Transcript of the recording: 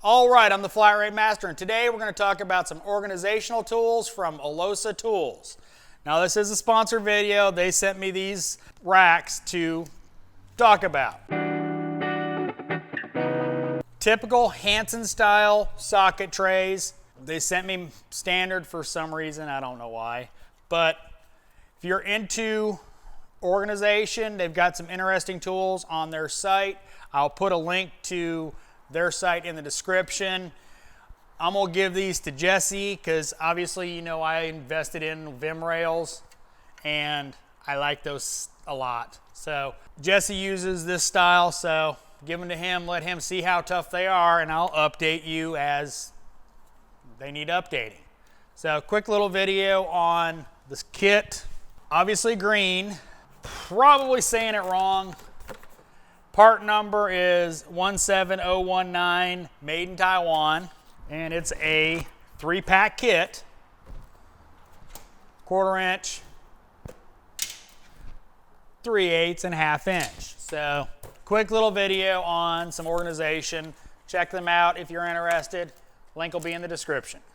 All right, I'm the Flat Rate Master, and today we're going to talk about some organizational tools from Olsa Tools. Now, this is a sponsored video. They sent me these racks to talk about. Typical Hansen style socket trays. They sent me standard for some reason, I don't know why. But if you're into organization, they've got some interesting tools on their site. I'll put a link to their site in the description. I'm gonna give these to Jesse because obviously, you know, I invested in Vim rails and I like those a lot. So Jesse uses this style, so give them to him, let him see how tough they are, and I'll update you as they need updating. So quick little video on this kit. Obviously green, probably saying it wrong. Part number is 17019, made in Taiwan, and it's a 3-pack kit, 1/4 inch, 3/8 and 1/2 inch. So quick little video on some organization. Check them out if you're interested. Link will be in the description.